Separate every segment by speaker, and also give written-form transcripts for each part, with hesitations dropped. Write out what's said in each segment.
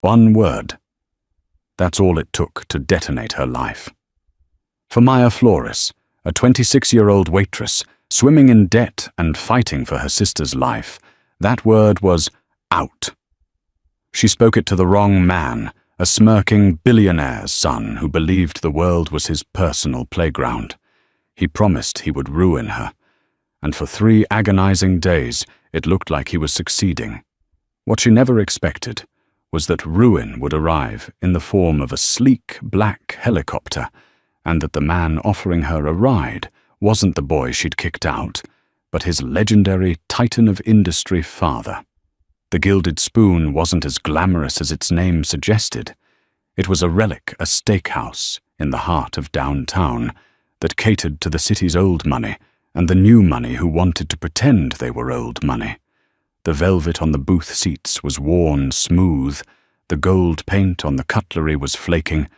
Speaker 1: One word. That's all it took to detonate her life. For Maya Flores, a 26-year-old waitress, swimming in debt and fighting for her sister's life, that word was out. She spoke it to the wrong man, a smirking billionaire's son who believed the world was his personal playground. He promised he would ruin her, and for 3 agonizing days it looked like he was succeeding. What she never expected was that ruin would arrive in the form of a sleek black helicopter, and that the man offering her a ride wasn't the boy she'd kicked out, but his legendary titan of industry father. The Gilded Spoon wasn't as glamorous as its name suggested. It was a relic, a steakhouse in the heart of downtown that catered to the city's old money and the new money who wanted to pretend they were old money. The velvet on the booth seats was worn smooth, the gold paint on the cutlery was flaking,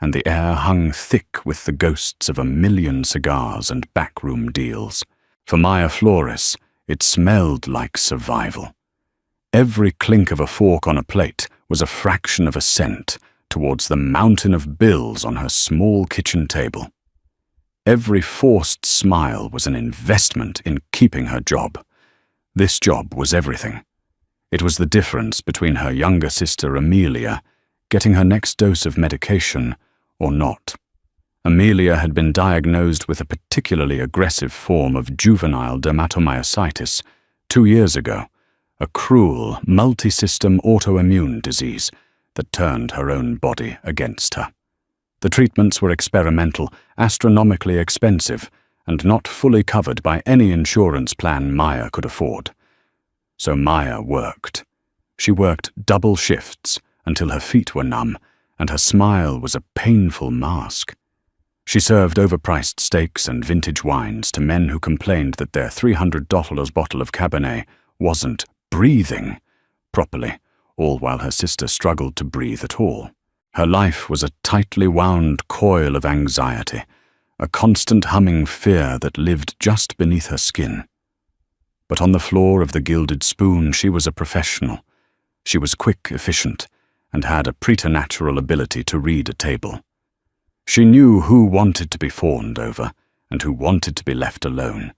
Speaker 1: and the air hung thick with the ghosts of 1,000,000 cigars and backroom deals. For Maya Flores, it smelled like survival. Every clink of a fork on a plate was a fraction of a cent towards the mountain of bills on her small kitchen table. Every forced smile was an investment in keeping her job. This job was everything. It was the difference between her younger sister Amelia getting her next dose of medication or not. Amelia had been diagnosed with a particularly aggressive form of juvenile dermatomyositis 2 years ago, a cruel, multi-system autoimmune disease that turned her own body against her. The treatments were experimental, astronomically expensive, and not fully covered by any insurance plan Maya could afford. So Maya worked. She worked double shifts until her feet were numb, and her smile was a painful mask. She served overpriced steaks and vintage wines to men who complained that their $300 bottle of Cabernet wasn't breathing properly, all while her sister struggled to breathe at all. Her life was a tightly wound coil of anxiety, a constant humming fear that lived just beneath her skin. But on the floor of the Gilded Spoon, she was a professional. She was quick, efficient, and had a preternatural ability to read a table. She knew who wanted to be fawned over and who wanted to be left alone.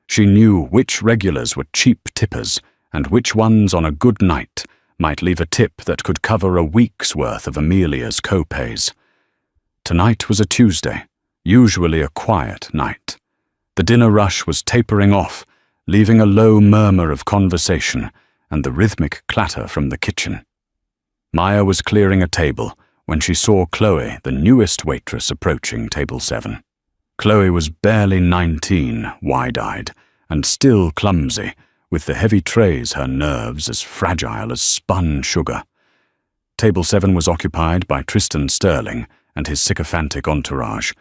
Speaker 1: She knew which regulars were cheap tippers and which ones on a good night might leave a tip that could cover a week's worth of Amelia's co-pays. Tonight was a Tuesday, usually a quiet night. The dinner rush was tapering off, leaving a low murmur of conversation and the rhythmic clatter from the kitchen. Maya was clearing a table when she saw Chloe, the newest waitress, approaching table 7. Chloe was barely 19, wide-eyed, and still clumsy, with the heavy trays her nerves as fragile as spun sugar. Table 7 was occupied by Tristan Sterling and his sycophantic entourage.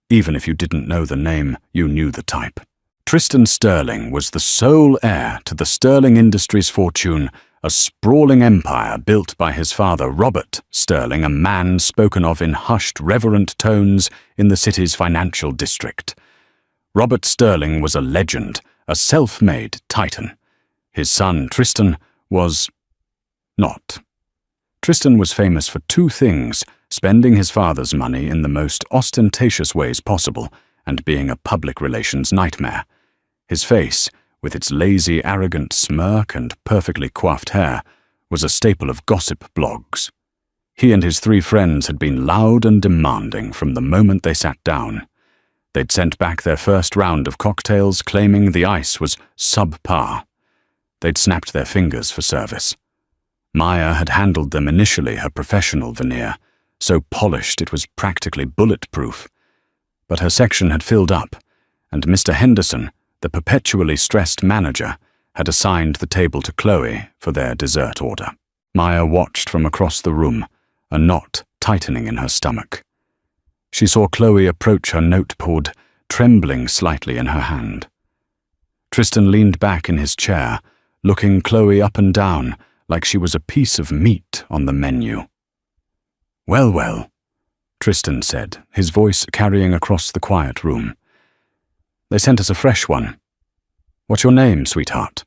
Speaker 1: Even if you didn't know the name, you knew the type. Tristan Sterling was the sole heir to the Sterling Industries fortune, a sprawling empire built by his father Robert Sterling, a man spoken of in hushed, reverent tones in the city's financial district. Robert Sterling was a legend, a self-made titan. His son Tristan was not. Tristan was famous for 2 things: spending his father's money in the most ostentatious ways possible and being a public relations nightmare. His face, with its lazy, arrogant smirk and perfectly coiffed hair, was a staple of gossip blogs. He and his 3 friends had been loud and demanding from the moment they sat down. They'd sent back their first round of cocktails claiming the ice was subpar. They'd snapped their fingers for service. Maya had handled them initially her professional veneer, so polished it was practically bulletproof. But her section had filled up, and Mr. Henderson, the perpetually stressed manager, had assigned the table to Chloe for their dessert order. Maya watched from across the room, a knot tightening in her stomach. She saw Chloe approach her notebook, trembling slightly in her hand. Tristan leaned back in his chair, looking Chloe up and down like she was a piece of meat on the menu. "Well, well," Tristan said, his voice carrying across the quiet room. "They sent us a fresh one. What's your name, sweetheart?"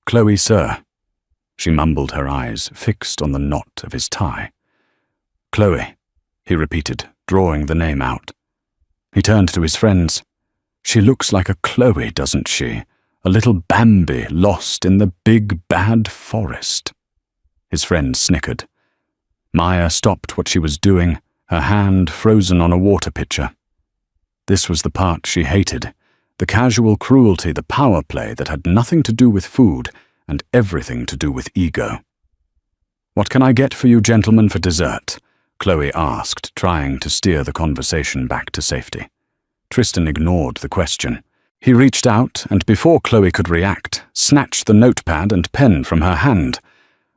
Speaker 1: "Chloe, sir." She mumbled, her eyes fixed on the knot of his tie. "Chloe," he repeated, drawing the name out. He turned to his friends. "She looks like a Chloe, doesn't she? A little Bambi lost in the big bad forest." His friends snickered. Maya stopped what she was doing, her hand frozen on a water pitcher. This was the part she hated, the casual cruelty, the power play that had nothing to do with food and everything to do with ego. "What can I get for you gentlemen for dessert?" Chloe asked, trying to steer the conversation back to safety. Tristan ignored the question. He reached out and, before Chloe could react, snatched the notepad and pen from her hand.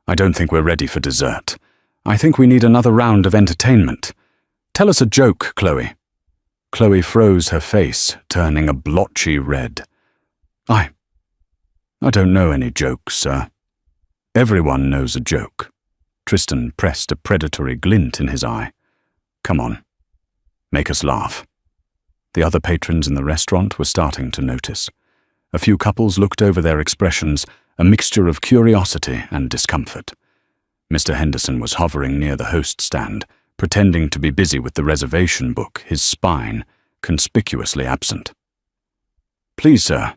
Speaker 1: "I don't think we're ready for dessert. I think we need another round of entertainment. Tell us a joke, Chloe." Chloe froze her face, turning a blotchy red. I don't know any jokes, sir." "Everyone knows a joke." Tristan pressed a predatory glint in his eye. "Come on. Make us laugh." The other patrons in the restaurant were starting to notice. A few couples looked over their expressions, a mixture of curiosity and discomfort. Mr. Henderson was hovering near the host stand, pretending to be busy with the reservation book, his spine conspicuously absent. "Please, sir,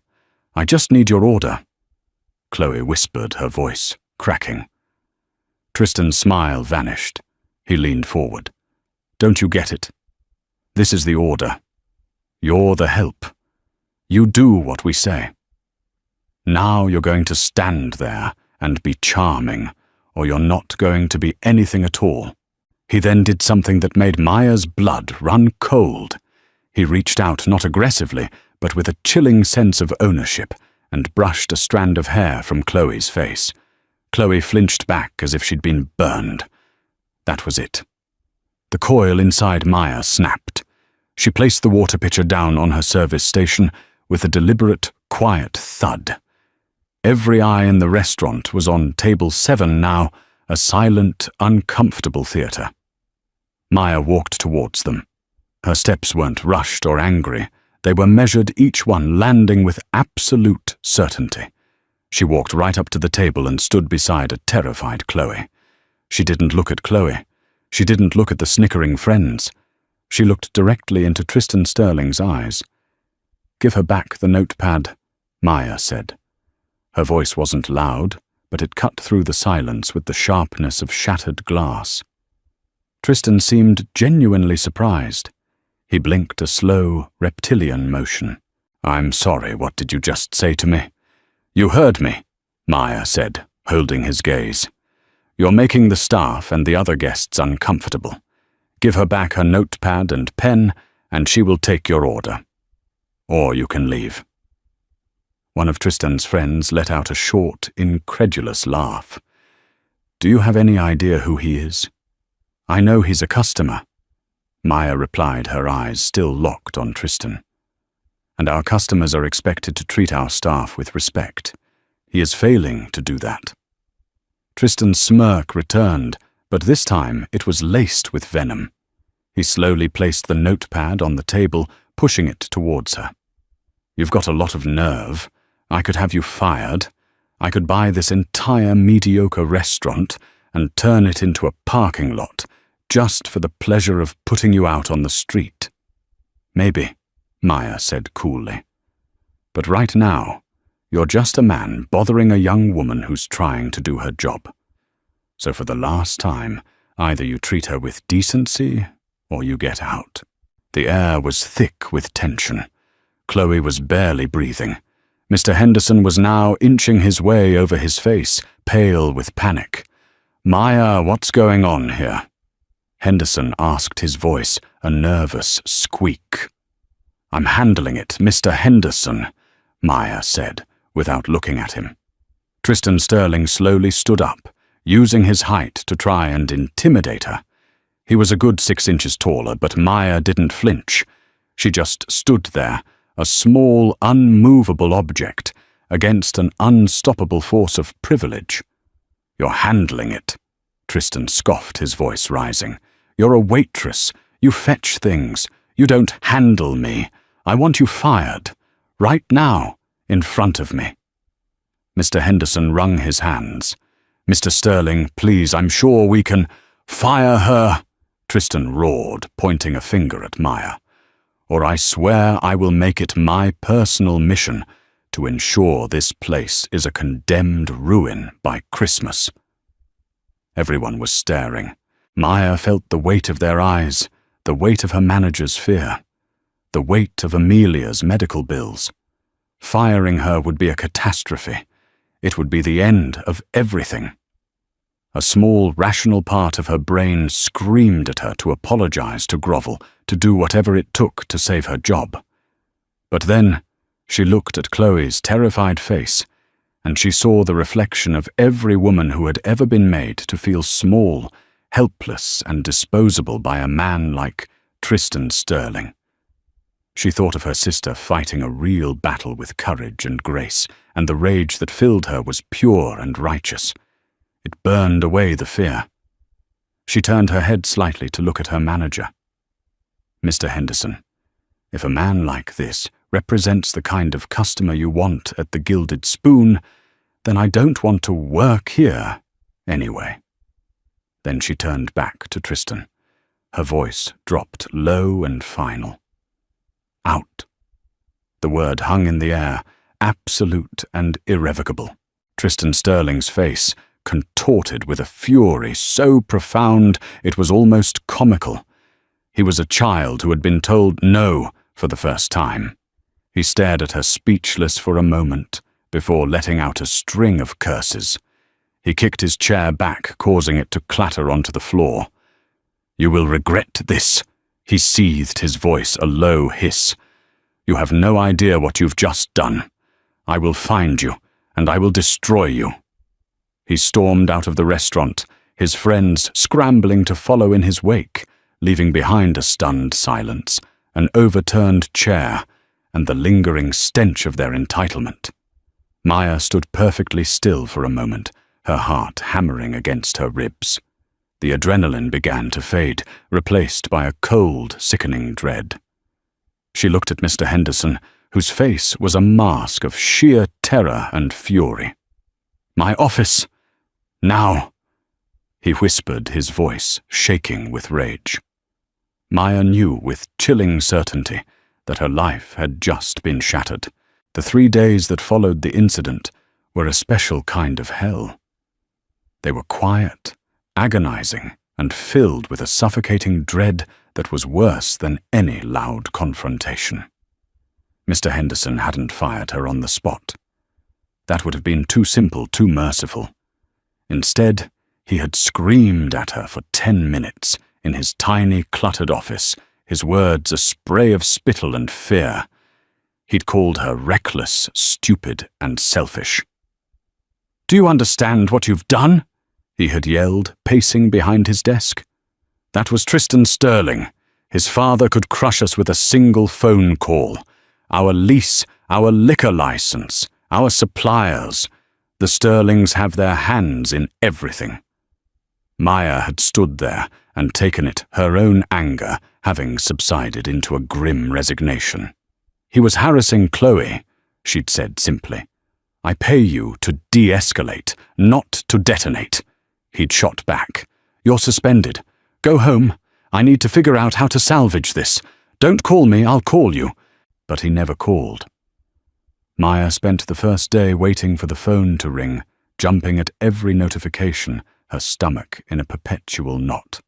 Speaker 1: I just need your order," Chloe whispered, her voice cracking. Tristan's smile vanished. He leaned forward. "Don't you get it? This is the order. You're the help. You do what we say. Now you're going to stand there and be charming, or you're not going to be anything at all." He then did something that made Maya's blood run cold. He reached out, not aggressively, but with a chilling sense of ownership, and brushed a strand of hair from Chloe's face. Chloe flinched back as if she'd been burned. That was it. The coil inside Maya snapped. She placed the water pitcher down on her service station with a deliberate, quiet thud. Every eye in the restaurant was on table 7 now, a silent, uncomfortable theater. Maya walked towards them. Her steps weren't rushed or angry. They were measured, each one landing with absolute certainty. She walked right up to the table and stood beside a terrified Chloe. She didn't look at Chloe. She didn't look at the snickering friends. She looked directly into Tristan Sterling's eyes. "Give her back the notepad," Maya said. Her voice wasn't loud, but it cut through the silence with the sharpness of shattered glass. Tristan seemed genuinely surprised. He blinked a slow, reptilian motion. "I'm sorry, what did you just say to me?" "You heard me," Maya said, holding his gaze. "You're making the staff and the other guests uncomfortable. Give her back her notepad and pen, and she will take your order. Or you can leave." One of Tristan's friends let out a short, incredulous laugh. "Do you have any idea who he is?" "I know he's a customer," Maya replied, her eyes still locked on Tristan. "And our customers are expected to treat our staff with respect. He is failing to do that." Tristan's smirk returned, but this time it was laced with venom. He slowly placed the notepad on the table, pushing it towards her. "You've got a lot of nerve. I could have you fired. I could buy this entire mediocre restaurant and turn it into a parking lot, just for the pleasure of putting you out on the street." "Maybe," Maya said coolly. "But right now, you're just a man bothering a young woman who's trying to do her job. So for the last time, either you treat her with decency or you get out." The air was thick with tension. Chloe was barely breathing. Mr. Henderson was now inching his way over his face, pale with panic. "Maya, what's going on here?" Henderson asked, his voice a nervous squeak. "I'm handling it, Mr. Henderson," Maya said, without looking at him. Tristan Sterling slowly stood up, using his height to try and intimidate her. He was a good 6 inches taller, but Maya didn't flinch. She just stood there, a small, unmovable object, against an unstoppable force of privilege. "You're handling it," Tristan scoffed, his voice rising. "You're a waitress. You fetch things. You don't handle me. I want you fired. Right now, in front of me." Mr. Henderson wrung his hands. Mr. Sterling, please, I'm sure we can— Fire her, Tristan roared, pointing a finger at Maya. Or I swear I will make it my personal mission to ensure this place is a condemned ruin by Christmas. Everyone was staring. Maya felt the weight of their eyes, the weight of her manager's fear, the weight of Amelia's medical bills. Firing her would be a catastrophe. It would be the end of everything. A small, rational part of her brain screamed at her to apologize, to grovel, to do whatever it took to save her job. But then she looked at Chloe's terrified face, and she saw the reflection of every woman who had ever been made to feel small, helpless, and disposable by a man like Tristan Sterling. She thought of her sister fighting a real battle with courage and grace, and the rage that filled her was pure and righteous. It burned away the fear. She turned her head slightly to look at her manager. Mr. Henderson, if a man like this represents the kind of customer you want at the Gilded Spoon, then I don't want to work here anyway. Then she turned back to Tristan. Her voice dropped low and final. Out. The word hung in the air, absolute and irrevocable. Tristan Sterling's face contorted with a fury so profound it was almost comical. He was a child who had been told no for the first time. He stared at her speechless for a moment before letting out a string of curses. He kicked his chair back, causing it to clatter onto the floor. "You will regret this," he seethed, his voice a low hiss. "You have no idea what you've just done. I will find you, and I will destroy you." He stormed out of the restaurant, his friends scrambling to follow in his wake, leaving behind a stunned silence, an overturned chair, and the lingering stench of their entitlement. Maya stood perfectly still for a moment, her heart hammering against her ribs. The adrenaline began to fade, replaced by a cold, sickening dread. She looked at Mr. Henderson, whose face was a mask of sheer terror and fury. "My office! Now!" he whispered, his voice shaking with rage. Maya knew with chilling certainty that her life had just been shattered. The 3 days that followed the incident were a special kind of hell. They were quiet, agonizing, and filled with a suffocating dread that was worse than any loud confrontation. Mr. Henderson hadn't fired her on the spot. That would have been too simple, too merciful. Instead, he had screamed at her for 10 minutes in his tiny, cluttered office, his words a spray of spittle and fear. He'd called her reckless, stupid, and selfish. "Do you understand what you've done?" he had yelled, pacing behind his desk. "That was Tristan Sterling. His father could crush us with a single phone call. Our lease, our liquor license, our suppliers. The Sterlings have their hands in everything." Maya had stood there and taken it, her own anger having subsided into a grim resignation. "He was harassing Chloe," she'd said simply. "I pay you to de-escalate, not to detonate." He'd shot back. "You're suspended. Go home. I need to figure out how to salvage this. Don't call me, I'll call you." But he never called. Maya spent the first day waiting for the phone to ring, jumping at every notification, her stomach in a perpetual knot.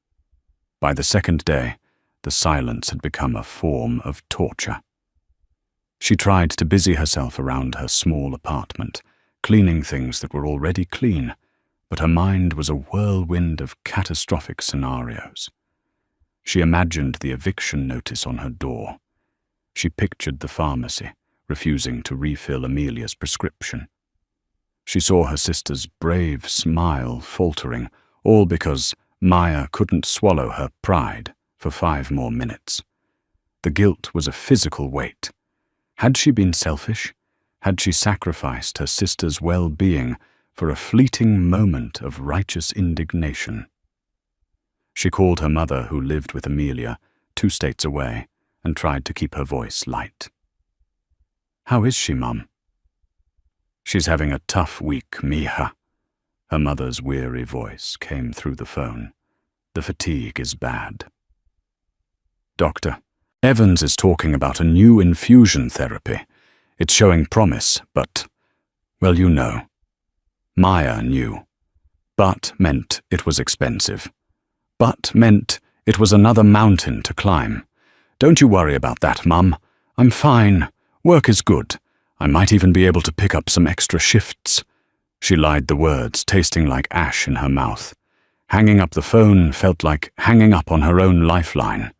Speaker 1: By the second day, the silence had become a form of torture. She tried to busy herself around her small apartment, cleaning things that were already clean, but her mind was a whirlwind of catastrophic scenarios. She imagined the eviction notice on her door. She pictured the pharmacy, refusing to refill Amelia's prescription. She saw her sister's brave smile faltering, all because Maya couldn't swallow her pride for 5 more minutes. The guilt was a physical weight. Had she been selfish? Had she sacrificed her sister's well-being for a fleeting moment of righteous indignation? She called her mother, who lived with Amelia, 2 states away, and tried to keep her voice light. "How is she, Mum?" "She's having a tough week, mija." Her mother's weary voice came through the phone. "The fatigue is bad." "Doctor, Evans is talking about a new infusion therapy. It's showing promise, but, well, you know." Maya knew. But meant it was expensive. But meant it was another mountain to climb. "Don't you worry about that, Mum. I'm fine. Work is good. I might even be able to pick up some extra shifts." She lied the words, tasting like ash in her mouth. Hanging up the phone felt like hanging up on her own lifeline.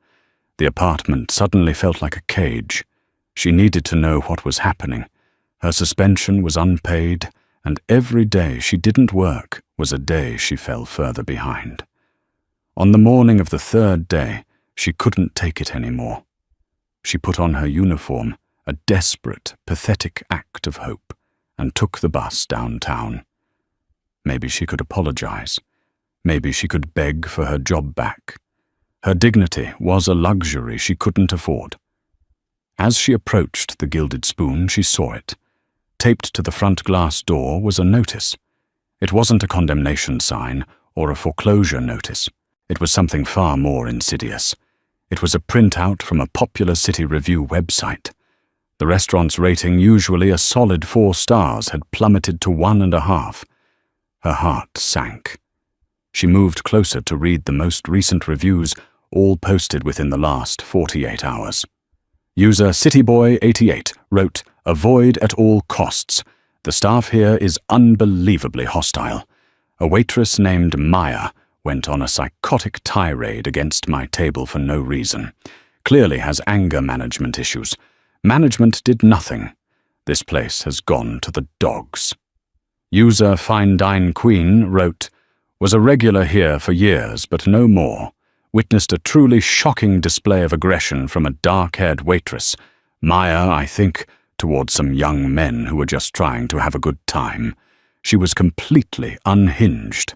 Speaker 1: The apartment suddenly felt like a cage. She needed to know what was happening. Her suspension was unpaid, and every day she didn't work was a day she fell further behind. On the morning of the third day, she couldn't take it anymore. She put on her uniform, a desperate, pathetic act of hope, and took the bus downtown. Maybe she could apologize. Maybe she could beg for her job back. Her dignity was a luxury she couldn't afford. As she approached the Gilded Spoon, she saw it. Taped to the front glass door was a notice. It wasn't a condemnation sign or a foreclosure notice. It was something far more insidious. It was a printout from a popular city review website. The restaurant's rating, usually a solid 4 stars, had plummeted to 1.5. Her heart sank. She moved closer to read the most recent reviews, all posted within the last 48 hours. User CityBoy88 wrote, "Avoid at all costs. The staff here is unbelievably hostile. A waitress named Maya went on a psychotic tirade against my table for no reason. Clearly has anger management issues. Management did nothing. This place has gone to the dogs." User Fine Dine Queen wrote, "Was a regular here for years, but no more. Witnessed a truly shocking display of aggression from a dark-haired waitress. Maya, I think, towards some young men who were just trying to have a good time. She was completely unhinged.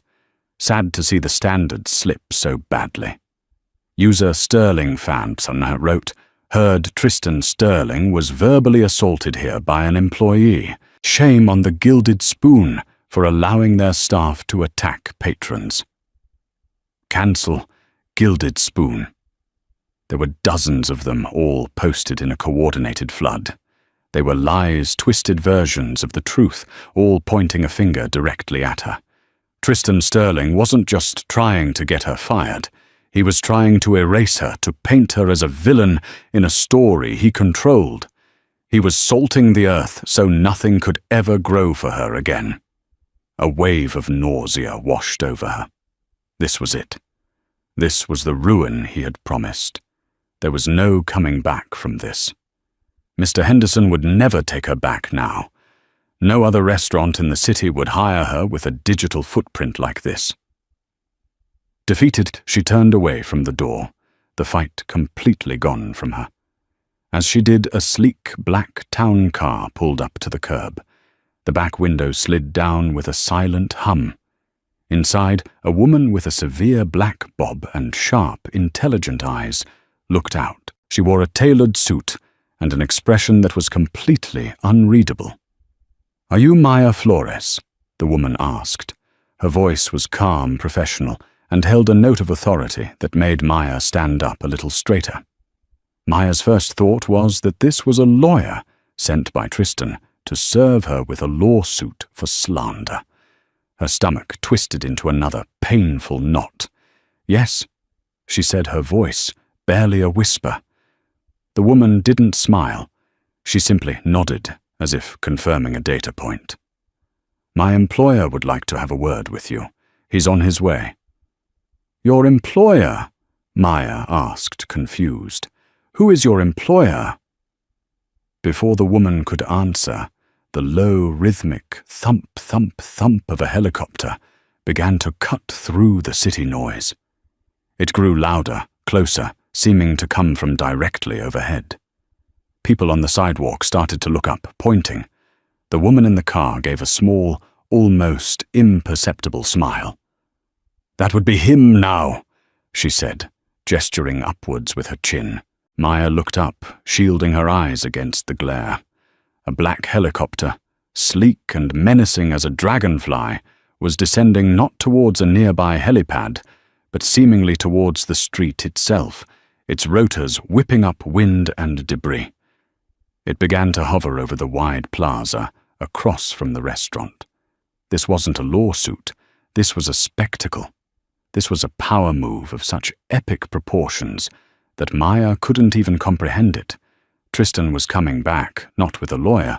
Speaker 1: Sad to see the standards slip so badly." User Sterling Fanson wrote, "Heard Tristan Sterling was verbally assaulted here by an employee. Shame on the Gilded Spoon for allowing their staff to attack patrons." Cancel Gilded Spoon. There were dozens of them, all posted in a coordinated flood. They were lies, twisted versions of the truth, all pointing a finger directly at her. Tristan Sterling wasn't just trying to get her fired. He was trying to erase her, to paint her as a villain in a story he controlled. He was salting the earth so nothing could ever grow for her again. A wave of nausea washed over her. This was it. This was the ruin he had promised. There was no coming back from this. Mr. Henderson would never take her back now. No other restaurant in the city would hire her with a digital footprint like this. Defeated, she turned away from the door, the fight completely gone from her. As she did, a sleek black town car pulled up to the curb. The back window slid down with a silent hum. Inside, a woman with a severe black bob and sharp, intelligent eyes looked out. She wore a tailored suit and an expression that was completely unreadable. "Are you Maya Flores?" the woman asked. Her voice was calm, professional, and held a note of authority that made Maya stand up a little straighter. Maya's first thought was that this was a lawyer sent by Tristan to serve her with a lawsuit for slander. Her stomach twisted into another painful knot. "Yes," she said, her voice barely a whisper. The woman didn't smile. She simply nodded, as if confirming a data point. "My employer would like to have a word with you. He's on his way." "Your employer?" Maya asked, confused. "Who is your employer?" Before the woman could answer, the low, rhythmic thump, thump, thump of a helicopter began to cut through the city noise. It grew louder, closer, seeming to come from directly overhead. People on the sidewalk started to look up, pointing. The woman in the car gave a small, almost imperceptible smile. "That would be him now," she said, gesturing upwards with her chin. Maya looked up, shielding her eyes against the glare. A black helicopter, sleek and menacing as a dragonfly, was descending not towards a nearby helipad, but seemingly towards the street itself, its rotors whipping up wind and debris. It began to hover over the wide plaza, across from the restaurant. This wasn't a lawsuit. This was a spectacle. This was a power move of such epic proportions that Maya couldn't even comprehend it. Tristan was coming back, not with a lawyer,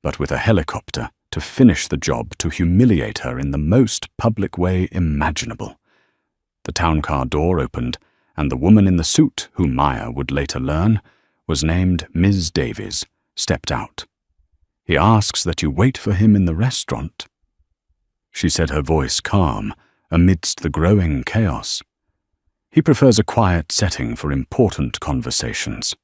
Speaker 1: but with a helicopter, to finish the job, to humiliate her in the most public way imaginable. The town car door opened, and the woman in the suit, who Maya would later learn, was named Ms. Davies, stepped out. "He asks that you wait for him in the restaurant," she said, her voice calm amidst the growing chaos. "He prefers a quiet setting for important conversations."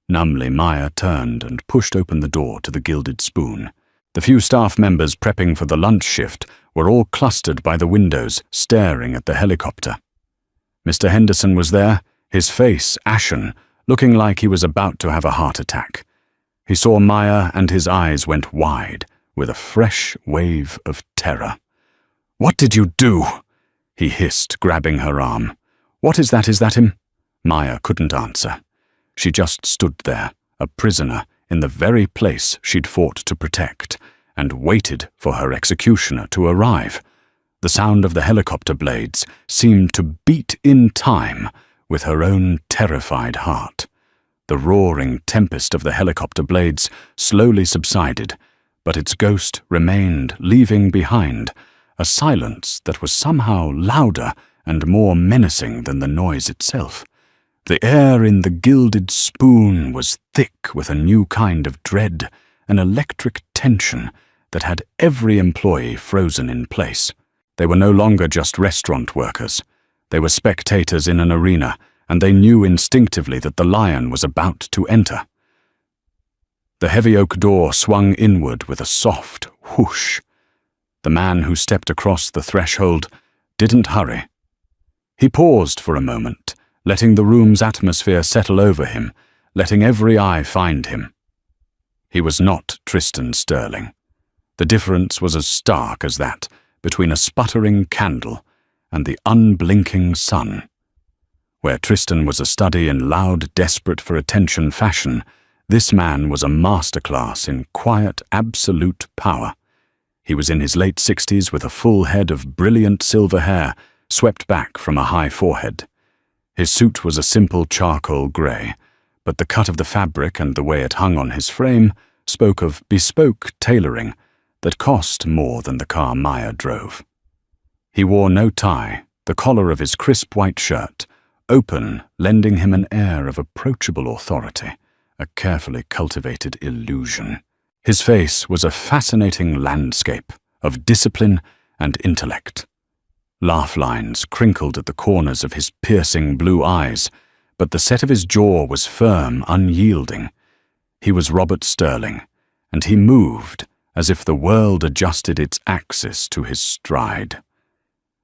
Speaker 1: Numbly, Maya turned and pushed open the door to the Gilded Spoon. The few staff members prepping for the lunch shift were all clustered by the windows, staring at the helicopter. Mr. Henderson was there, his face ashen, looking like he was about to have a heart attack. He saw Maya and his eyes went wide with a fresh wave of terror. "What did you do?" he hissed, grabbing her arm. "What is that? Is that him?" Maya couldn't answer. She just stood there, a prisoner in the very place she'd fought to protect, and waited for her executioner to arrive. The sound of the helicopter blades seemed to beat in time with her own terrified heart. The roaring tempest of the helicopter blades slowly subsided, but its ghost remained, leaving behind a silence that was somehow louder and more menacing than the noise itself. The air in the Gilded Spoon was thick with a new kind of dread, an electric tension that had every employee frozen in place. They were no longer just restaurant workers. They were spectators in an arena, and they knew instinctively that the lion was about to enter. The heavy oak door swung inward with a soft whoosh. The man who stepped across the threshold didn't hurry. He paused for a moment, letting the room's atmosphere settle over him, letting every eye find him. He was not Tristan Sterling. The difference was as stark as that between a sputtering candle and the unblinking sun. Where Tristan was a study in loud, desperate-for-attention fashion, this man was a masterclass in quiet, absolute power. He was in his late 60s with a full head of brilliant silver hair swept back from a high forehead. His suit was a simple charcoal grey, but the cut of the fabric and the way it hung on his frame spoke of bespoke tailoring that cost more than the car Maya drove. He wore no tie, the collar of his crisp white shirt open, lending him an air of approachable authority, a carefully cultivated illusion. His face was a fascinating landscape of discipline and intellect. Laugh lines crinkled at the corners of his piercing blue eyes, but the set of his jaw was firm, unyielding. He was Robert Sterling, and he moved as if the world adjusted its axis to his stride.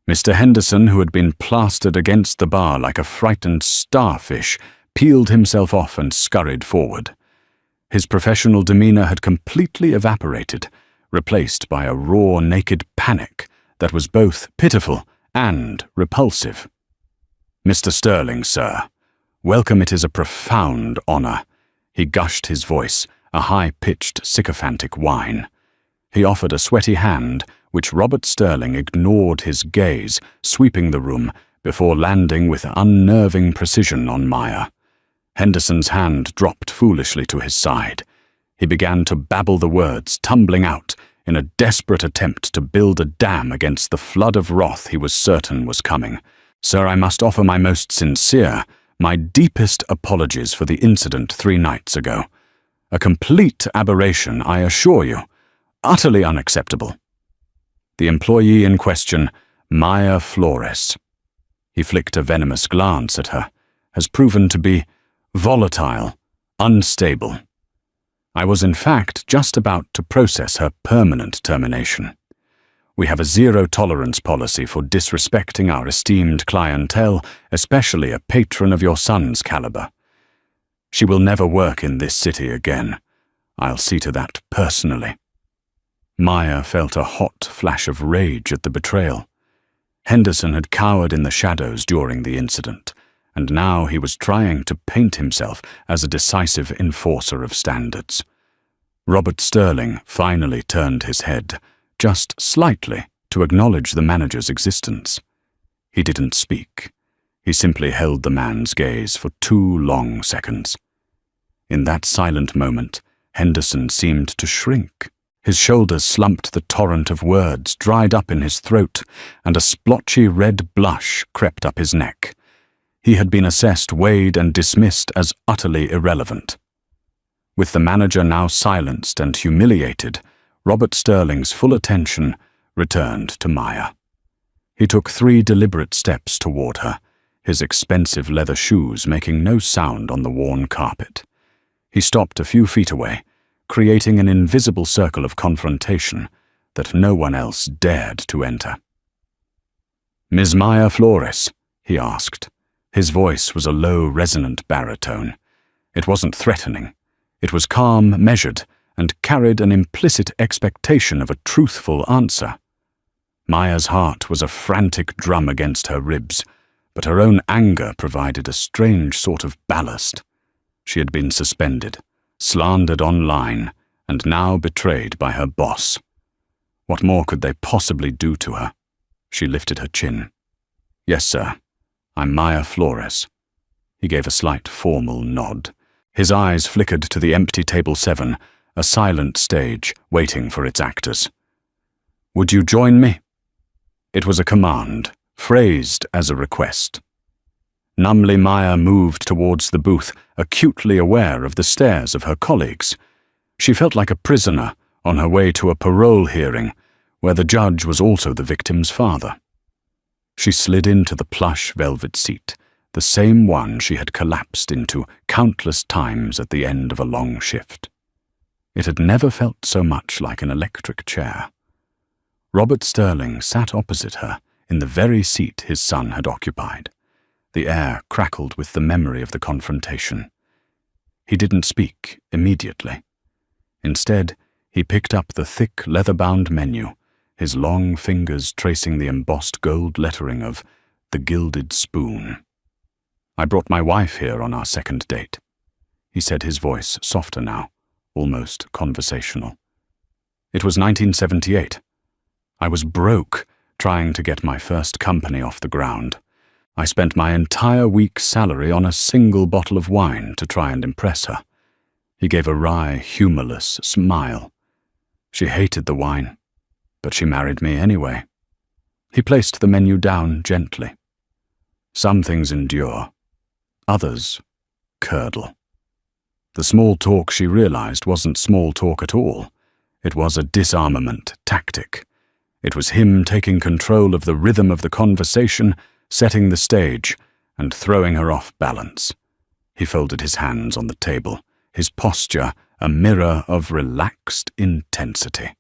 Speaker 1: Mr. Henderson, who had been plastered against the bar like a frightened starfish, peeled himself off and scurried forward. His professional demeanor had completely evaporated, replaced by a raw, naked panic that was both pitiful and repulsive. "Mr. Sterling, sir. Welcome, it is a profound honor." He gushed his voice, a high-pitched, sycophantic whine. He offered a sweaty hand, which Robert Sterling ignored his gaze, sweeping the room before landing with unnerving precision on Maya. Henderson's hand dropped foolishly to his side. He began to babble the words, tumbling out in a desperate attempt to build a dam against the flood of wrath he was certain was coming. "Sir, I must offer my most sincere, my deepest apologies for the incident 3 nights ago. A complete aberration, I assure you. Utterly unacceptable." The employee in question, Maya Flores, he flicked a venomous glance at her, has proven to be volatile, unstable. I was in fact just about to process her permanent termination. We have a zero-tolerance policy for disrespecting our esteemed clientele, especially a patron of your son's caliber. She will never work in this city again. I'll see to that personally. Maya felt a hot flash of rage at the betrayal. Henderson had cowered in the shadows during the incident, and now he was trying to paint himself as a decisive enforcer of standards. Robert Sterling finally turned his head, just slightly, to acknowledge the manager's existence. He didn't speak. He simply held the man's gaze for 2 long seconds. In that silent moment, Henderson seemed to shrink. His shoulders slumped, the torrent of words dried up in his throat, and a splotchy red blush crept up his neck. He had been assessed, weighed, and dismissed as utterly irrelevant. With the manager now silenced and humiliated, Robert Sterling's full attention returned to Maya. He took 3 deliberate steps toward her, his expensive leather shoes making no sound on the worn carpet. He stopped a few feet away, creating an invisible circle of confrontation that no one else dared to enter. "Ms. Maya Flores?" he asked. His voice was a low, resonant baritone. It wasn't threatening. It was calm, measured, and carried an implicit expectation of a truthful answer. Maya's heart was a frantic drum against her ribs, but her own anger provided a strange sort of ballast. She had been suspended, slandered online, and now betrayed by her boss. What more could they possibly do to her? She lifted her chin. "Yes, sir. I'm Maya Flores." He gave a slight formal nod. His eyes flickered to the empty table 7, a silent stage waiting for its actors. "Would you join me?" It was a command, phrased as a request. Numbly, Maya moved towards the booth, acutely aware of the stares of her colleagues. She felt like a prisoner on her way to a parole hearing, where the judge was also the victim's father. She slid into the plush velvet seat, the same one she had collapsed into countless times at the end of a long shift. It had never felt so much like an electric chair. Robert Sterling sat opposite her, in the very seat his son had occupied. The air crackled with the memory of the confrontation. He didn't speak immediately. Instead, he picked up the thick, leather-bound menu, his long fingers tracing the embossed gold lettering of The Gilded Spoon. "I brought my wife here on our second date," he said, his voice softer now, almost conversational. "It was 1978. I was broke, trying to get my first company off the ground. I spent my entire week's salary on a single bottle of wine to try and impress her." He gave a wry, humorless smile. "She hated the wine, but she married me anyway." He placed the menu down gently. "Some things endure. Others curdle." The small talk, she realized, wasn't small talk at all. It was a disarmament tactic. It was him taking control of the rhythm of the conversation, setting the stage, and throwing her off balance. He folded his hands on the table, his posture a mirror of relaxed intensity.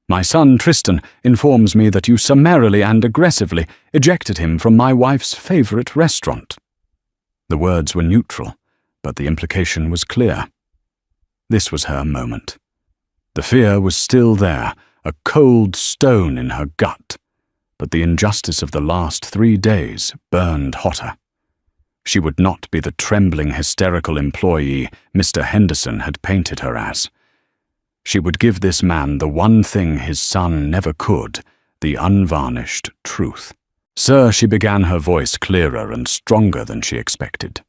Speaker 1: "My son Tristan informs me that you summarily and aggressively ejected him from my wife's favorite restaurant." The words were neutral, but the implication was clear. This was her moment. The fear was still there, a cold stone in her gut, but the injustice of the last 3 days burned hotter. She would not be the trembling, hysterical employee Mr. Henderson had painted her as. She would give this man the one thing his son never could, the unvarnished truth. "Sir," she began, her voice clearer and stronger than she expected.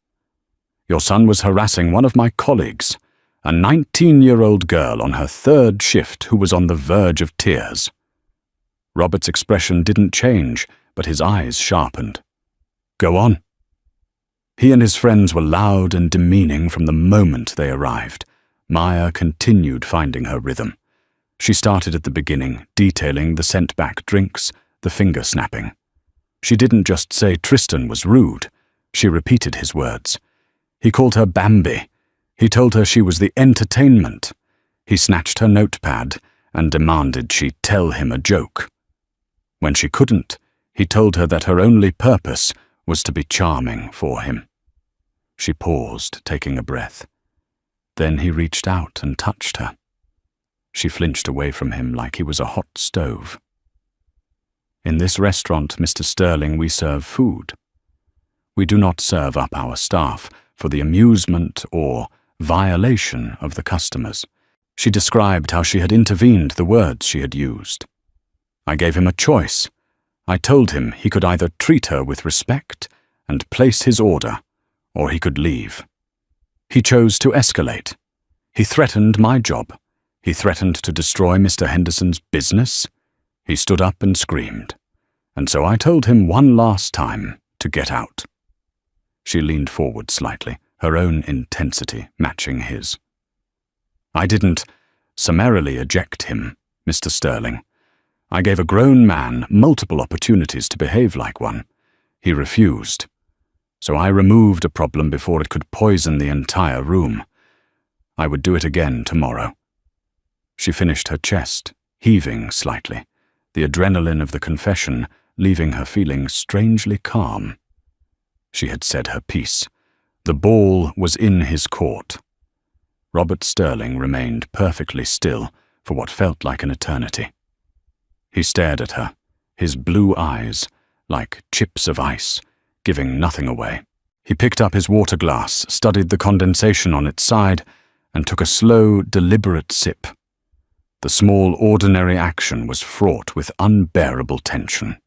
Speaker 1: "Your son was harassing one of my colleagues, a 19-year-old girl on her 3rd shift who was on the verge of tears." Robert's expression didn't change, but his eyes sharpened. "Go on." He and his friends were loud and demeaning from the moment they arrived. Maya continued finding her rhythm. She started at the beginning, detailing the sent-back drinks, the finger-snapping. She didn't just say Tristan was rude. She repeated his words. He called her Bambi. He told her she was the entertainment. He snatched her notepad and demanded she tell him a joke. When she couldn't, he told her that her only purpose was to be charming for him. She paused, taking a breath. Then he reached out and touched her. She flinched away from him like he was a hot stove. In this restaurant, Mr. Sterling, we serve food. We do not serve up our staff for the amusement or violation of the customers. She described how she had intervened the words she had used. I gave him a choice. I told him he could either treat her with respect and place his order, or he could leave. He chose to escalate. He threatened my job. He threatened to destroy Mr. Henderson's business. He stood up and screamed. And so I told him one last time to get out. She leaned forward slightly, her own intensity matching his. I didn't summarily eject him, Mr. Sterling. I gave a grown man multiple opportunities to behave like one. He refused. So I removed a problem before it could poison the entire room. I would do it again tomorrow. She finished her chest, heaving slightly, the adrenaline of the confession leaving her feeling strangely calm. She had said her piece. The ball was in his court. Robert Sterling remained perfectly still for what felt like an eternity. He stared at her, his blue eyes like chips of ice, giving nothing away. He picked up his water glass, studied the condensation on its side, and took a slow, deliberate sip. The small, ordinary action was fraught with unbearable tension.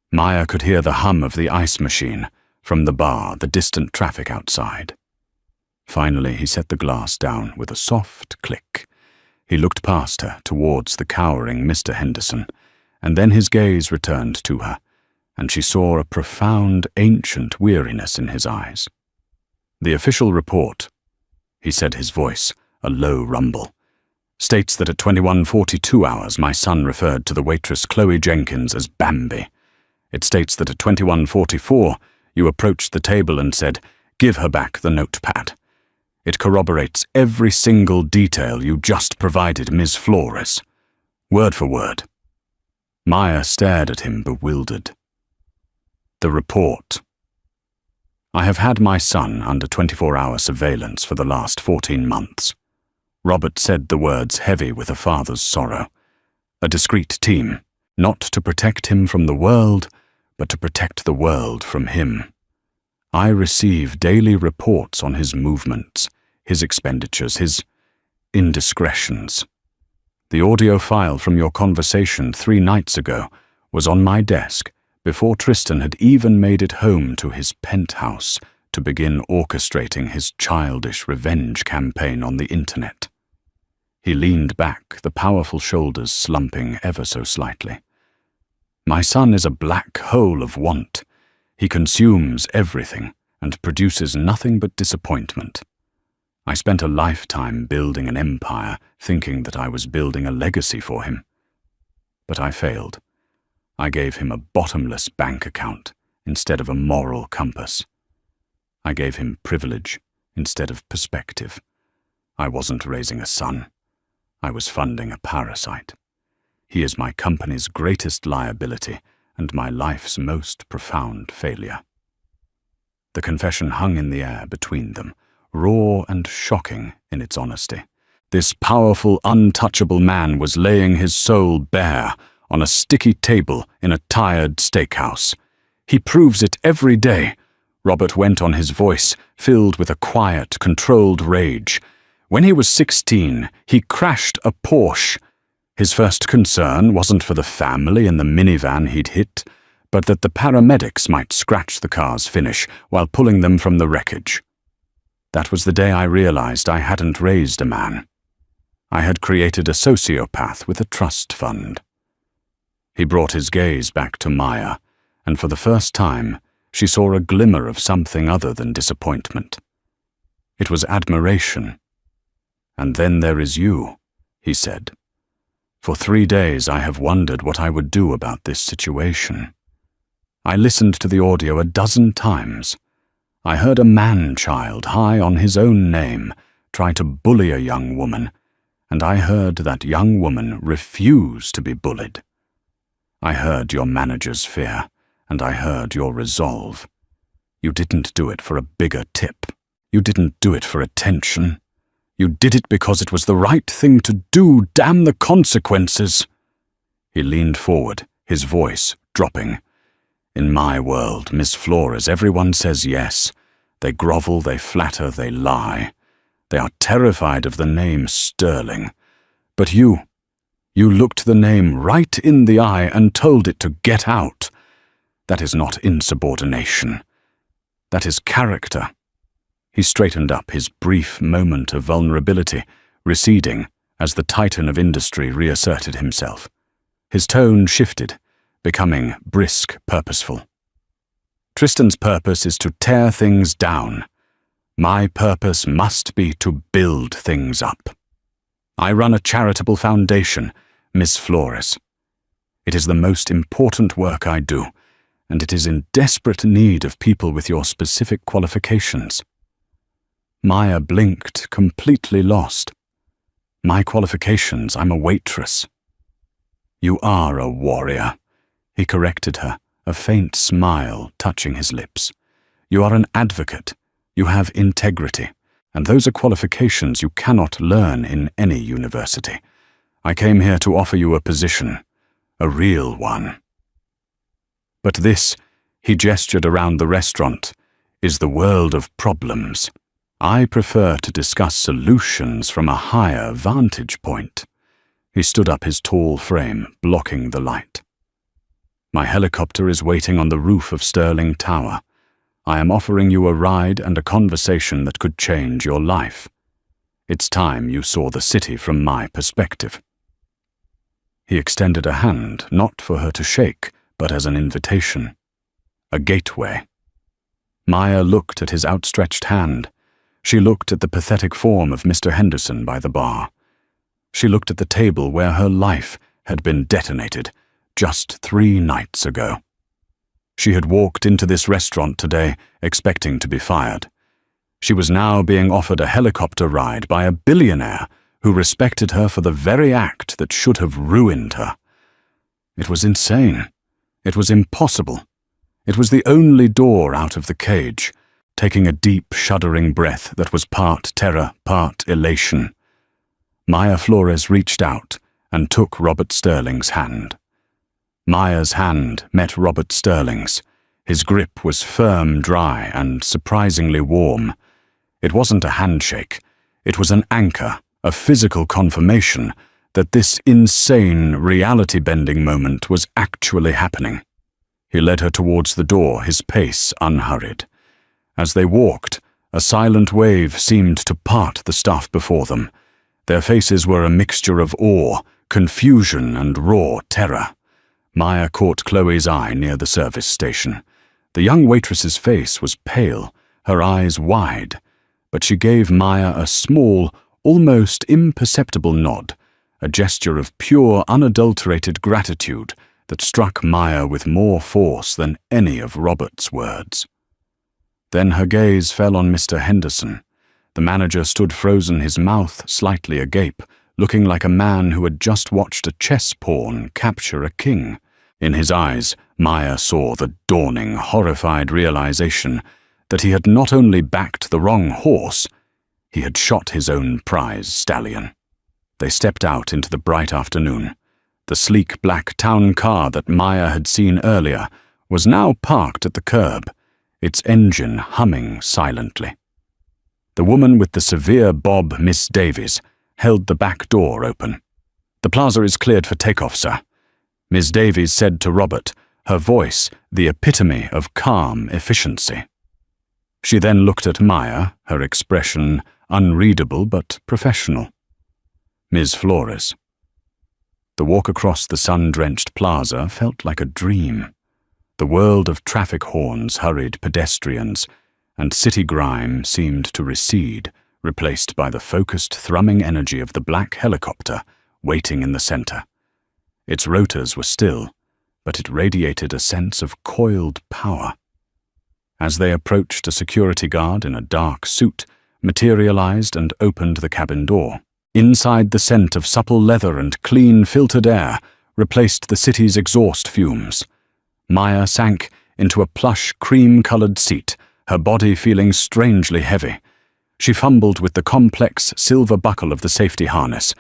Speaker 1: Maya could hear the hum of the ice machine from the bar, the distant traffic outside. Finally, he set the glass down with a soft click. He looked past her towards the cowering Mr. Henderson, and then his gaze returned to her, and she saw a profound, ancient weariness in his eyes. The official report, he said, his voice a low rumble, states that at 21:42 hours my son referred to the waitress Chloe Jenkins as Bambi. It states that at 21:44 you approached the table and said, "Give her back the notepad." It corroborates every single detail you just provided Ms. Flores, word for word. Maya stared at him bewildered. The report. I have had my son under 24-hour surveillance for the last 14 months. Robert said the words heavy with a father's sorrow. A discreet team, not to protect him from the world, but to protect the world from him. I receive daily reports on his movements, his expenditures, his indiscretions. The audio file from your conversation 3 nights ago was on my desk before Tristan had even made it home to his penthouse to begin orchestrating his childish revenge campaign on the internet. He leaned back, the powerful shoulders slumping ever so slightly. My son is a black hole of want. He consumes everything and produces nothing but disappointment. I spent a lifetime building an empire, thinking that I was building a legacy for him. But I failed. I gave him a bottomless bank account instead of a moral compass. I gave him privilege instead of perspective. I wasn't raising a son. I was funding a parasite. He is my company's greatest liability and my life's most profound failure. The confession hung in the air between them, raw and shocking in its honesty. This powerful, untouchable man was laying his soul bare on a sticky table in a tired steakhouse. He proves it every day. Robert went on, his voice filled with a quiet, controlled rage. When he was 16, he crashed a Porsche. His first concern wasn't for the family in the minivan he'd hit, but that the paramedics might scratch the car's finish while pulling them from the wreckage. That was the day I realized I hadn't raised a man. I had created a sociopath with a trust fund. He brought his gaze back to Maya, and for the first time, she saw a glimmer of something other than disappointment. It was admiration. "And then there is you," he said. "For 3 days I have wondered what I would do about this situation. I listened to the audio a dozen times. I heard a man-child high on his own name try to bully a young woman, and I heard that young woman refuse to be bullied. I heard your manager's fear, and I heard your resolve. You didn't do it for a bigger tip. You didn't do it for attention. You did it because it was the right thing to do. Damn the consequences." He leaned forward, his voice dropping. "In my world, Miss Flores, everyone says yes. They grovel, they flatter, they lie. They are terrified of the name Sterling. But you looked the name right in the eye and told it to get out. That is not insubordination. That is character." He straightened up, his brief moment of vulnerability receding as the titan of industry reasserted himself. His tone shifted, becoming brisk, purposeful. "Tristan's purpose is to tear things down. My purpose must be to build things up. I run a charitable foundation, Miss Flores. It is the most important work I do, and it is in desperate need of people with your specific qualifications." Maya blinked, completely lost. "My qualifications, I'm a waitress." "You are a warrior," he corrected her, a faint smile touching his lips. "You are an advocate. You have integrity, and those are qualifications you cannot learn in any university. I came here to offer you a position, a real one." "But this," he gestured around the restaurant, "is the world of problems. I prefer to discuss solutions from a higher vantage point." He stood up, his tall frame blocking the light. "My helicopter is waiting on the roof of Sterling Tower. I am offering you a ride and a conversation that could change your life. It's time you saw the city from my perspective." He extended a hand, not for her to shake, but as an invitation. A gateway. Maya looked at his outstretched hand. She looked at the pathetic form of Mr. Henderson by the bar. She looked at the table where her life had been detonated just 3 nights ago. She had walked into this restaurant today expecting to be fired. She was now being offered a helicopter ride by a billionaire who respected her for the very act that should have ruined her. It was insane. It was impossible. It was the only door out of the cage, taking a deep, shuddering breath that was part terror, part elation. Maya Flores reached out and took Robert Sterling's hand. Maya's hand met Robert Sterling's. His grip was firm, dry, and surprisingly warm. It wasn't a handshake. It was an anchor, a physical confirmation that this insane, reality-bending moment was actually happening. He led her towards the door, his pace unhurried. As they walked, a silent wave seemed to part the stuff before them. Their faces were a mixture of awe, confusion, and raw terror. Maya caught Chloe's eye near the service station. The young waitress's face was pale, her eyes wide, but she gave Maya a small, almost imperceptible nod, a gesture of pure, unadulterated gratitude that struck Maya with more force than any of Robert's words. Then her gaze fell on Mr. Henderson. The manager stood frozen, his mouth slightly agape, looking like a man who had just watched a chess pawn capture a king. In his eyes, Maya saw the dawning, horrified realization that he had not only backed the wrong horse, he had shot his own prize stallion. They stepped out into the bright afternoon. The sleek black town car that Maya had seen earlier was now parked at the curb, its engine humming silently. The woman with the severe bob, Miss Davies, held the back door open. "The plaza is cleared for takeoff, sir," Miss Davies said to Robert, her voice the epitome of calm efficiency. She then looked at Maya, her expression unreadable but professional. "Ms. Flores." The walk across the sun-drenched plaza felt like a dream. The world of traffic horns, hurried pedestrians, and city grime seemed to recede, replaced by the focused, thrumming energy of the black helicopter waiting in the center. Its rotors were still, but it radiated a sense of coiled power. As they approached, a security guard in a dark suit materialized and opened the cabin door. Inside, the scent of supple leather and clean, filtered air replaced the city's exhaust fumes. Maya sank into a plush, cream-colored seat, her body feeling strangely heavy. She fumbled with the complex silver buckle of the safety harness,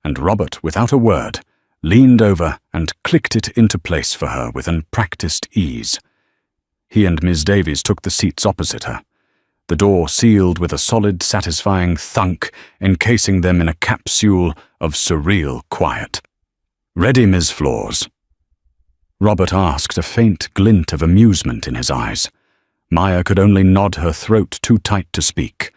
Speaker 1: and Robert, without a word, leaned over and clicked it into place for her with unpracticed ease. He and Miss Davies took the seats opposite her. The door sealed with a solid, satisfying thunk, encasing them in a capsule of surreal quiet. "Ready, Miss Floors?" Robert asked, a faint glint of amusement in his eyes. Maya could only nod, her throat too tight to speak.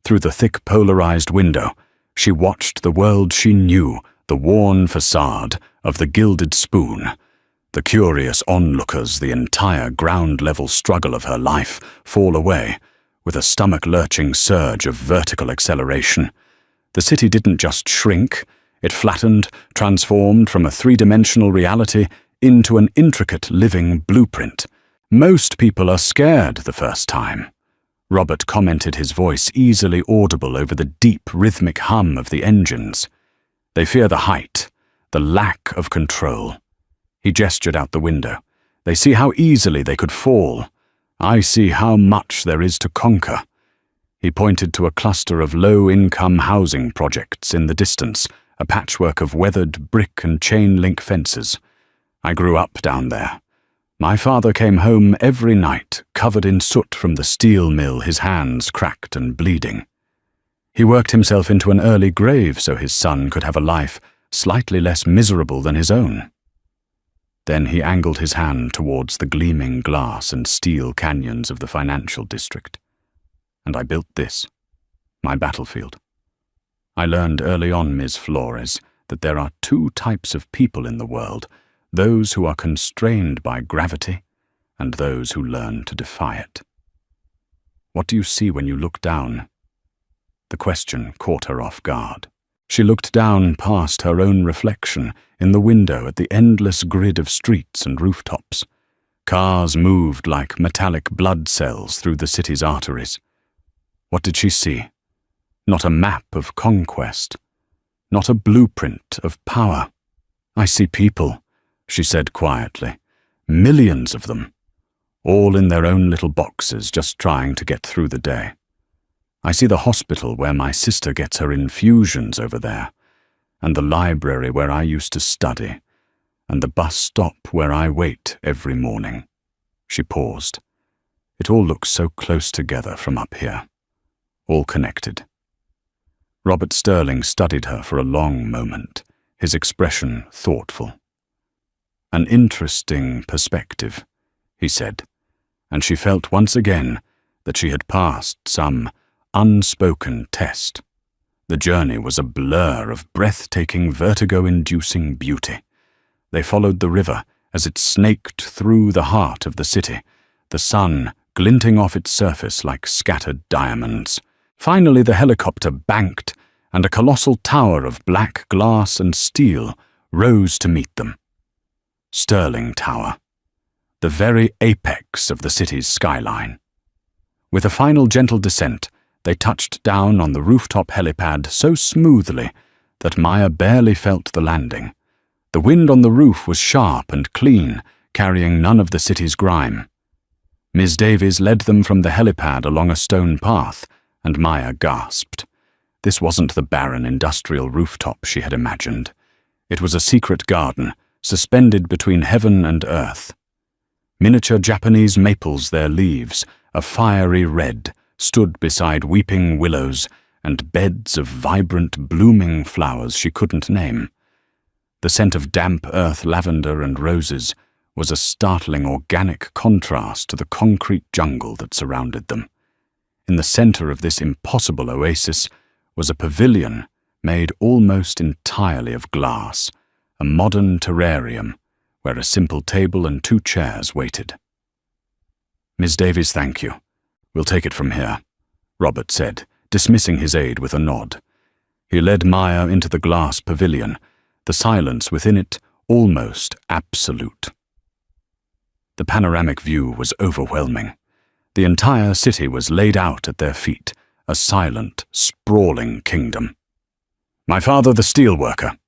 Speaker 1: Through the thick polarized window, she watched the world she knew, the worn facade of the Gilded Spoon. The curious onlookers, the entire ground-level struggle of her life, fall away, with a stomach-lurching surge of vertical acceleration. The city didn't just shrink, it flattened, transformed from a three-dimensional reality into an intricate living blueprint. "Most people are scared the first time." Robert commented, his voice easily audible over the deep rhythmic hum of the engines. "They fear the height, the lack of control." He gestured out the window. "They see how easily they could fall. I see how much there is to conquer." He pointed to a cluster of low-income housing projects in the distance, a patchwork of weathered brick and chain-link fences. "I grew up down there. My father came home every night, covered in soot from the steel mill, his hands cracked and bleeding. He worked himself into an early grave so his son could have a life slightly less miserable than his own." Then he angled his hand towards the gleaming glass and steel canyons of the financial district. "And I built this, my battlefield. I learned early on, Ms. Flores, that there are two types of people in the world, those who are constrained by gravity and those who learn to defy it. What do you see when you look down?" The question caught her off guard. She looked down past her own reflection in the window at the endless grid of streets and rooftops. Cars moved like metallic blood cells through the city's arteries. What did she see? Not a map of conquest, not a blueprint of power. "I see people," she said quietly, "millions of them, all in their own little boxes just trying to get through the day. I see the hospital where my sister gets her infusions over there, and the library where I used to study, and the bus stop where I wait every morning." She paused. "It all looks so close together from up here, all connected." Robert Sterling studied her for a long moment, his expression thoughtful. "An interesting perspective," he said, and she felt once again that she had passed some unspoken test. The journey was a blur of breathtaking, vertigo-inducing beauty. They followed the river as it snaked through the heart of the city, the sun glinting off its surface like scattered diamonds. Finally, the helicopter banked, and a colossal tower of black glass and steel rose to meet them. Sterling Tower, the very apex of the city's skyline. With a final gentle descent, they touched down on the rooftop helipad so smoothly that Maya barely felt the landing. The wind on the roof was sharp and clean, carrying none of the city's grime. Miss Davies led them from the helipad along a stone path, and Maya gasped. This wasn't the barren industrial rooftop she had imagined. It was a secret garden, suspended between heaven and earth. Miniature Japanese maples, their leaves, a fiery red, stood beside weeping willows and beds of vibrant, blooming flowers she couldn't name. The scent of damp earth, lavender and roses was a startling organic contrast to the concrete jungle that surrounded them. In the center of this impossible oasis was a pavilion made almost entirely of glass, a modern terrarium where a simple table and 2 chairs waited. "Miss Davies, thank you. We'll take it from here," Robert said, dismissing his aide with a nod. He led Maya into the glass pavilion, the silence within it almost absolute. The panoramic view was overwhelming. The entire city was laid out at their feet, a silent, sprawling kingdom. "My father, the steelworker."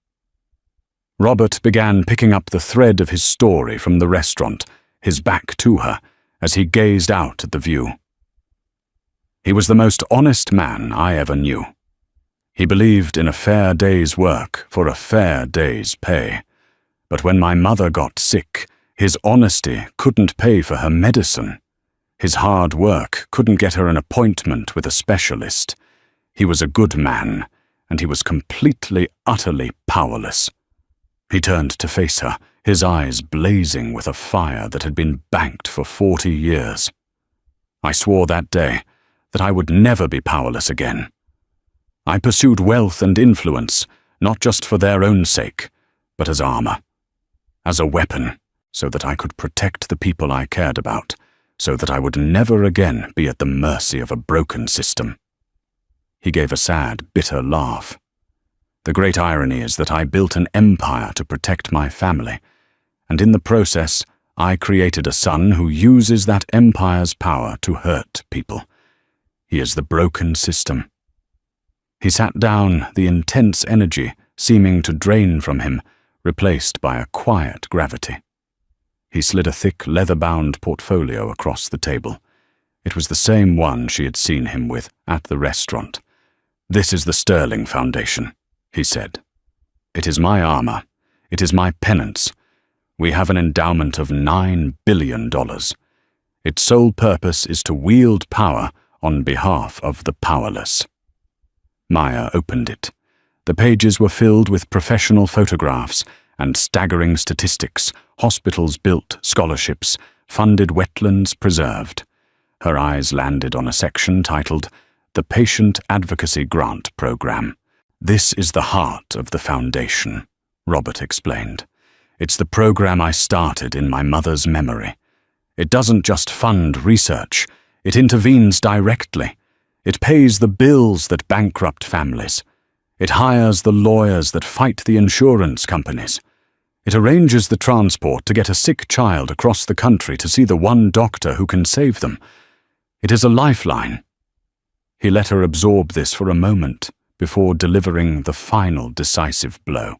Speaker 1: Robert began picking up the thread of his story from the restaurant, his back to her, as he gazed out at the view. He was the most honest man I ever knew. He believed in a fair day's work for a fair day's pay. But when my mother got sick, his honesty couldn't pay for her medicine. His hard work couldn't get her an appointment with a specialist. He was a good man, and he was completely, utterly powerless. He turned to face her, his eyes blazing with a fire that had been banked for 40 years. I swore that day that I would never be powerless again. I pursued wealth and influence, not just for their own sake, but as armor, as a weapon, so that I could protect the people I cared about, so that I would never again be at the mercy of a broken system. He gave a sad, bitter laugh. The great irony is that I built an empire to protect my family, and in the process, I created a son who uses that empire's power to hurt people. He is the broken system. He sat down, the intense energy seeming to drain from him, replaced by a quiet gravity. He slid a thick, leather-bound portfolio across the table. It was the same one she had seen him with at the restaurant. "This is the Sterling Foundation," he said. "It is my armor. It is my penance. We have an endowment of $9 billion. Its sole purpose is to wield power on behalf of the powerless." Maya opened it. The pages were filled with professional photographs and staggering statistics, hospitals built, scholarships, funded wetlands preserved. Her eyes landed on a section titled The Patient Advocacy Grant Program. "This is the heart of the foundation," Robert explained. "It's the program I started in my mother's memory. It doesn't just fund research, it intervenes directly. It pays the bills that bankrupt families. It hires the lawyers that fight the insurance companies. It arranges the transport to get a sick child across the country to see the one doctor who can save them. It is a lifeline." He let her absorb this for a moment before delivering the final decisive blow.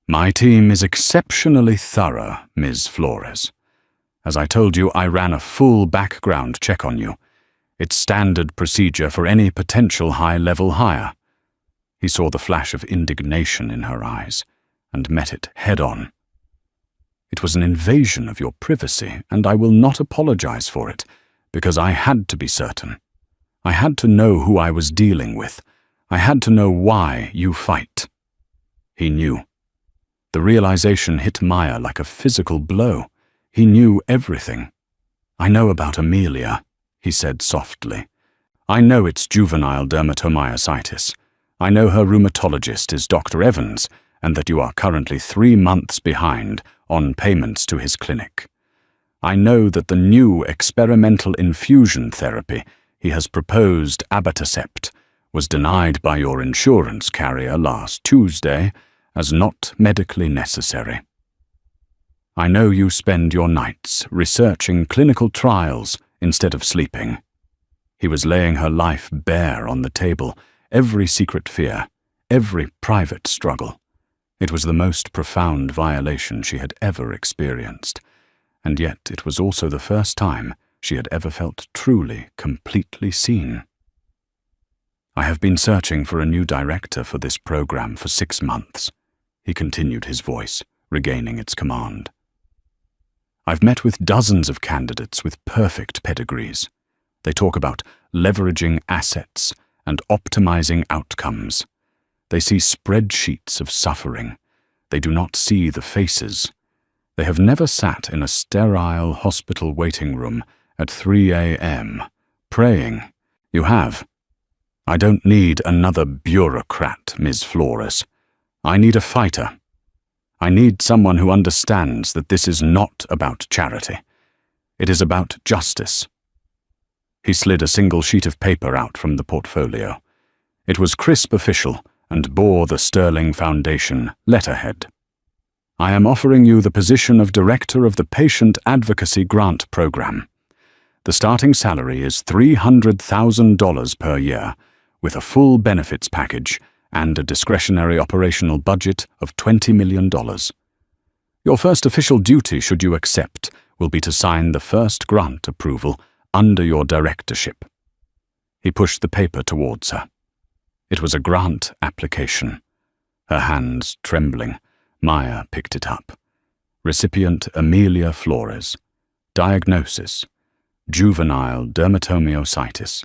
Speaker 1: "My team is exceptionally thorough, Ms. Flores. As I told you, I ran a full background check on you. It's standard procedure for any potential high-level hire." He saw the flash of indignation in her eyes and met it head-on. "It was an invasion of your privacy, and I will not apologize for it, because I had to be certain. I had to know who I was dealing with. I had to know why you fight." He knew. The realization hit Maya like a physical blow. He knew everything. "I know about Amelia," he said softly. "I know it's juvenile dermatomyositis. I know her rheumatologist is Dr. Evans, and that you are currently 3 months behind on payments to his clinic. I know that the new experimental infusion therapy he has proposed, abatacept, was denied by your insurance carrier last Tuesday as not medically necessary. I know you spend your nights researching clinical trials instead of sleeping." He was laying her life bare on the table, every secret fear, every private struggle. It was the most profound violation she had ever experienced, and yet it was also the first time she had ever felt truly, completely seen. "I have been searching for a new director for this program for 6 months," he continued, his voice regaining its command. "I've met with dozens of candidates with perfect pedigrees. They talk about leveraging assets and optimizing outcomes. They see spreadsheets of suffering. They do not see the faces. They have never sat in a sterile hospital waiting room at 3 a.m. praying. You have. I don't need another bureaucrat, Ms. Flores. I need a fighter. I need someone who understands that this is not about charity. It is about justice." He slid a single sheet of paper out from the portfolio. It was crisp official and bore the Sterling Foundation letterhead. "I am offering you the position of Director of the Patient Advocacy Grant Program. The starting salary is $300,000 per year, with a full benefits package and a discretionary operational budget of $20 million. Your first official duty, should you accept, will be to sign the first grant approval under your directorship." He pushed the paper towards her. It was a grant application. Her hands trembling, Maya picked it up. Recipient Amelia Flores. Diagnosis: juvenile dermatomyositis.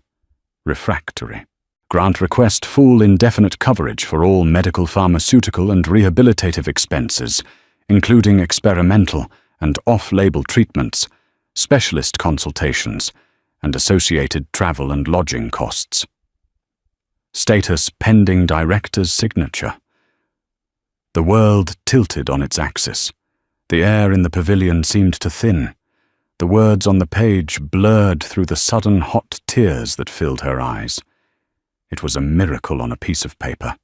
Speaker 1: Refractory. Grant request full indefinite coverage for all medical, pharmaceutical, and rehabilitative expenses, including experimental and off-label treatments, specialist consultations, and associated travel and lodging costs. Status pending director's signature. The world tilted on its axis. The air in the pavilion seemed to thin. The words on the page blurred through the sudden hot tears that filled her eyes. It was a miracle on a piece of paper.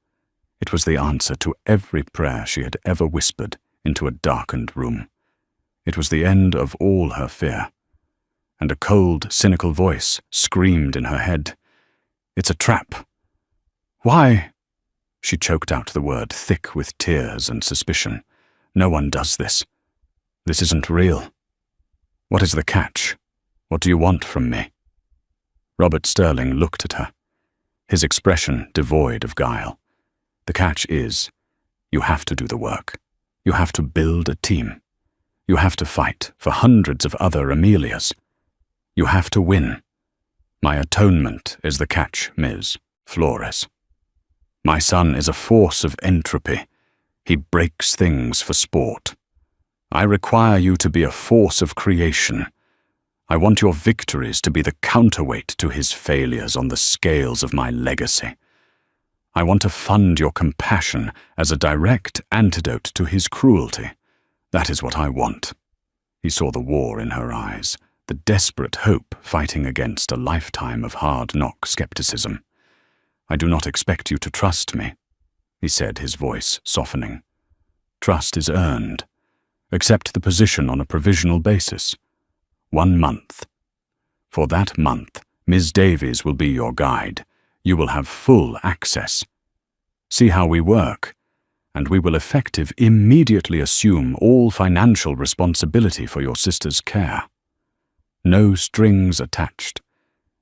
Speaker 1: It was the answer to every prayer she had ever whispered into a darkened room. It was the end of all her fear. And a cold, cynical voice screamed in her head, "It's a trap." "Why?" She choked out the word, thick with tears and suspicion. "No one does this. This isn't real. What is the catch? What do you want from me?" Robert Sterling looked at her, his expression devoid of guile. "The catch is, you have to do the work. You have to build a team. You have to fight for hundreds of other Amelias. You have to win. My atonement is the catch, Ms. Flores. My son is a force of entropy. He breaks things for sport. I require you to be a force of creation. I want your victories to be the counterweight to his failures on the scales of my legacy. I want to fund your compassion as a direct antidote to his cruelty. That is what I want." He saw the war in her eyes, the desperate hope fighting against a lifetime of hard-knock skepticism. "I do not expect you to trust me," he said, his voice softening. "Trust is earned. Accept the position on a provisional basis. 1 month. For that month, Ms. Davies will be your guide. You will have full access. See how we work, and we will immediately assume all financial responsibility for your sister's care. No strings attached.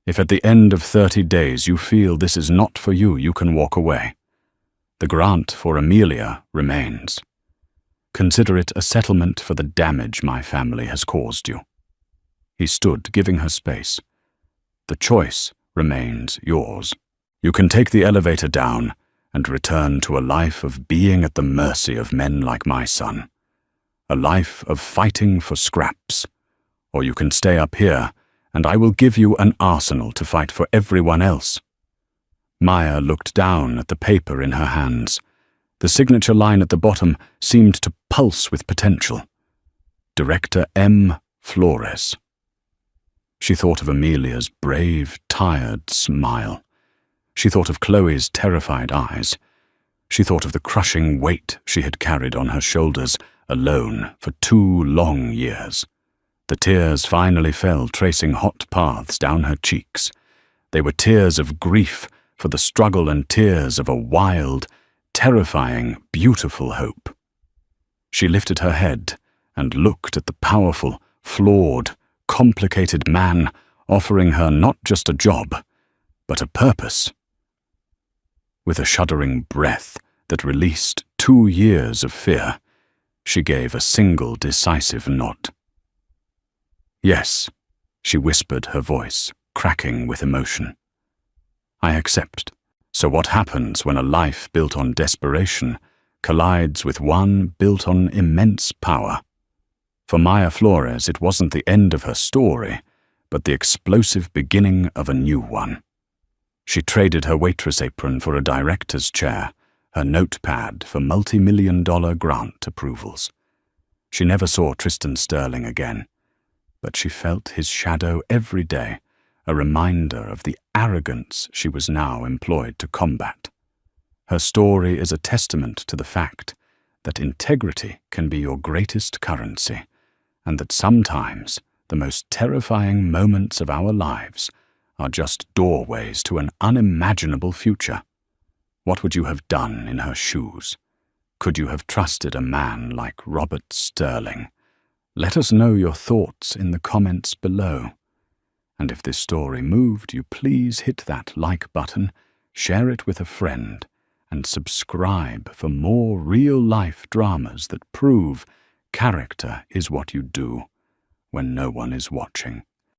Speaker 1: If at the end of 30 days you feel this is not for you, you can walk away. The grant for Amelia remains. Consider it a settlement for the damage my family has caused you." He stood, giving her space. "The choice remains yours. You can take the elevator down and return to a life of being at the mercy of men like my son. A life of fighting for scraps. Or you can stay up here, and I will give you an arsenal to fight for everyone else." Maya looked down at the paper in her hands. The signature line at the bottom seemed to pulse with potential. Director M. Flores. She thought of Amelia's brave, tired smile. She thought of Chloe's terrified eyes. She thought of the crushing weight she had carried on her shoulders alone for 2 long years. The tears finally fell, tracing hot paths down her cheeks. They were tears of grief for the struggle and tears of a wild, terrifying, beautiful hope. She lifted her head and looked at the powerful, flawed, complicated man offering her not just a job, but a purpose. With a shuddering breath that released 2 years of fear, she gave a single decisive nod. "Yes," she whispered, her voice cracking with emotion. "I accept. So what happens when a life built on desperation collides with one built on immense power? For Maya Flores, it wasn't the end of her story, but the explosive beginning of a new one. She traded her waitress apron for a director's chair, her notepad for multi-million-dollar grant approvals. She never saw Tristan Sterling again, but she felt his shadow every day, a reminder of the arrogance she was now employed to combat. Her story is a testament to the fact that integrity can be your greatest currency, and that sometimes the most terrifying moments of our lives are just doorways to an unimaginable future. What would you have done in her shoes? Could you have trusted a man like Robert Sterling? Let us know your thoughts in the comments below. And if this story moved you, please hit that like button, share it with a friend, and subscribe for more real-life dramas that prove character is what you do when no one is watching.